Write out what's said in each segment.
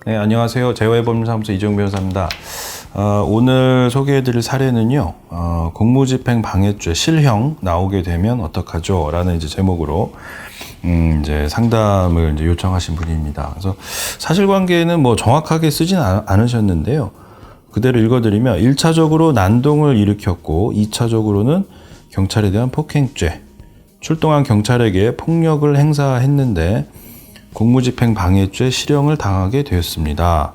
네, 안녕하세요. 제와의법률사무소 이재용 변호사입니다. 오늘 소개해드릴 사례는요, 공무집행 방해죄 실형 나오게 되면 어떡하죠? 라는 이제 제목으로 이제 상담을 이제 요청하신 분입니다. 그래서 사실관계는 뭐 정확하게 쓰진 않으셨는데요. 그대로 읽어드리면 1차적으로 난동을 일으켰고 2차적으로는 경찰에 대한 폭행죄, 출동한 경찰에게 폭력을 행사했는데 공무집행 방해죄 실형을 당하게 되었습니다.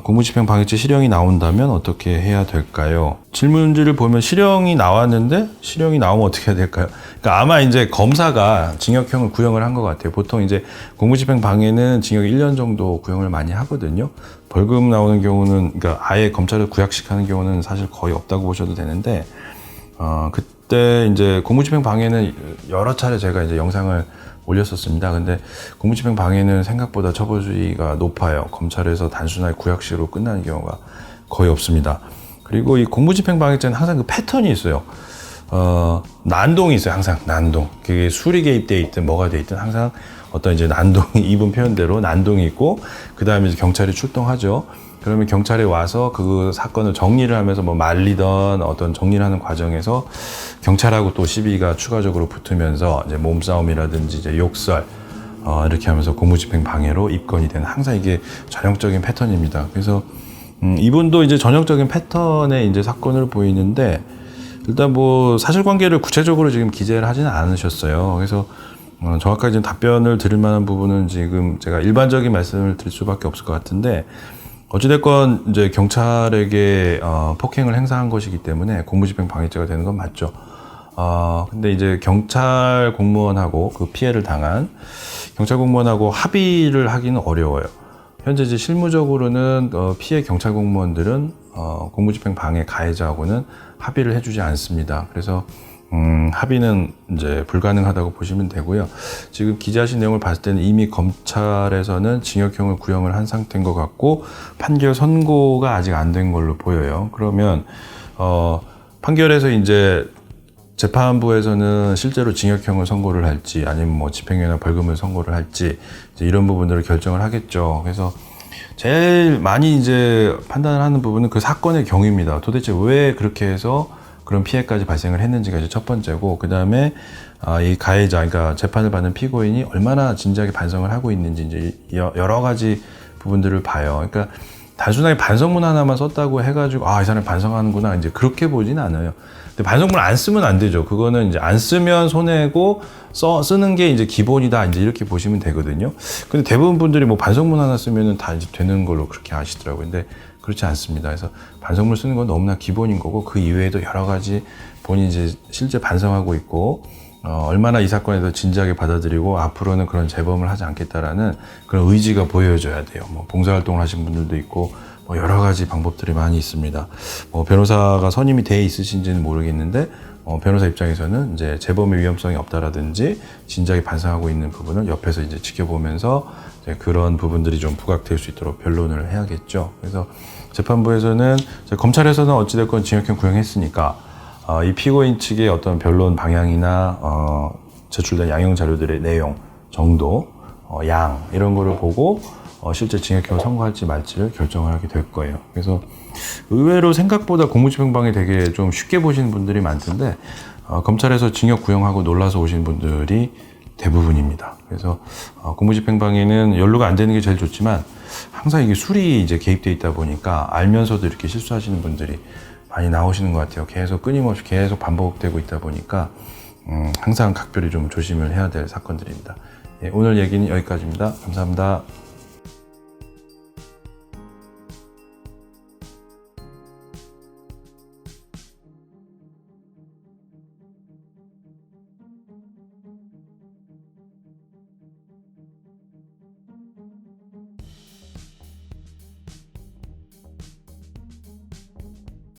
공무집행 방해죄 실형이 나온다면 어떻게 해야 될까요? 질문지를 보면 실형이 나왔는데 실형이 나오면 어떻게 해야 될까요? 그러니까 아마 이제 검사가 징역형을 구형을 한 것 같아요. 보통 이제 공무집행 방해는 징역 1년 정도 구형을 많이 하거든요. 벌금 나오는 경우는, 그러니까 아예 검찰을 구약식하는 경우는 사실 거의 없다고 보셔도 되는데, 그때 이제 공무집행 방해는 여러 차례 제가 이제 영상을 올렸었습니다. 근데 공무집행 방해는 생각보다 처벌수위가 높아요. 검찰에서 단순하게 구약식으로 끝나는 경우가 거의 없습니다. 그리고 이 공무집행 방해죄는 항상 그 패턴이 있어요. 난동이 있어요. 항상 난동. 그게 술이 개입돼 있든 뭐가 돼 있든 항상 어떤 이제 난동이, 이분 표현대로 난동이 있고, 그 다음에 이제 경찰이 출동하죠. 그러면 경찰이 와서 그 사건을 정리를 하면서 뭐 말리던 어떤 정리를 하는 과정에서 경찰하고 또 시비가 추가적으로 붙으면서 이제 몸싸움이라든지 이제 욕설, 이렇게 하면서 공무집행 방해로 입건이 되는, 항상 이게 전형적인 패턴입니다. 그래서 이분도 이제 전형적인 패턴의 이제 사건을 보이는데, 일단 뭐 사실관계를 구체적으로 지금 기재를 하지는 않으셨어요. 그래서 정확하게 지금 답변을 드릴 만한 부분은 지금 제가 일반적인 말씀을 드릴 수밖에 없을 것 같은데, 어찌됐건 이제 경찰에게 폭행을 행사한 것이기 때문에 공무집행 방해죄가 되는 건 맞죠. 근데 이제 경찰 공무원하고 그 피해를 당한 경찰 공무원하고 합의를 하기는 어려워요. 현재 이제 실무적으로는 피해 경찰 공무원들은 공무집행 방해 가해자하고는 합의를 해주지 않습니다. 그래서 합의는 이제 불가능하다고 보시면 되고요. 지금 기재하신 내용을 봤을 때는 이미 검찰에서는 징역형을 구형을 한 상태인 것 같고, 판결 선고가 아직 안 된 걸로 보여요. 그러면 판결에서 이제 재판부에서는 실제로 징역형을 선고를 할지 아니면 뭐 집행유예나 벌금을 선고를 할지 이제 이런 부분들을 결정을 하겠죠. 그래서 제일 많이 이제 판단을 하는 부분은 그 사건의 경위입니다. 도대체 왜 그렇게 해서 그런 피해까지 발생을 했는지가 이제 첫 번째고, 그 다음에 이 가해자, 그러니까 재판을 받는 피고인이 얼마나 진지하게 반성을 하고 있는지 이제 여러 가지 부분들을 봐요. 그러니까 단순하게 반성문 하나만 썼다고 해가지고 이 사람이 반성하는구나 이제 그렇게 보진 않아요. 근데 반성문 안 쓰면 안 되죠. 그거는 이제 안 쓰면 손해고 쓰는 게 이제 기본이다 이제 이렇게 보시면 되거든요. 근데 대부분 분들이 뭐 반성문 하나 쓰면은 다 이제 되는 걸로 그렇게 아시더라고요. 근데 그렇지 않습니다. 그래서 반성문 쓰는 건 너무나 기본인 거고, 그 이외에도 여러 가지 본인이 이제 실제 반성하고 있고, 얼마나 이 사건에 더 진지하게 받아들이고 앞으로는 그런 재범을 하지 않겠다라는 그런 의지가 보여져야 돼요. 뭐 봉사활동을 하신 분들도 있고, 뭐 여러 가지 방법들이 많이 있습니다. 뭐 변호사가 선임이 돼 있으신지는 모르겠는데, 변호사 입장에서는 이제 재범의 위험성이 없다라든지 진지하게 반성하고 있는 부분을 옆에서 이제 지켜보면서 이제 그런 부분들이 좀 부각될 수 있도록 변론을 해야겠죠. 그래서 재판부에서는, 검찰에서는 어찌됐건 징역형 구형했으니까 이 피고인 측의 어떤 변론 방향이나 제출된 양형 자료들의 내용, 정도, 양 이런 거를 보고 실제 징역형을 선고할지 말지를 결정을 하게 될 거예요. 그래서 의외로 생각보다 공무집행 방해 되게 좀 쉽게 보시는 분들이 많던데, 검찰에서 징역 구형하고 놀라서 오신 분들이 대부분입니다. 그래서 공무집행 방해는 연루가 안 되는 게 제일 좋지만, 항상 이게 술이 이제 개입돼 있다 보니까 알면서도 이렇게 실수하시는 분들이 많이 나오시는 것 같아요. 계속 끊임없이 계속 반복되고 있다 보니까 항상 각별히 좀 조심을 해야 될 사건들입니다. 오늘 얘기는 여기까지입니다. 감사합니다.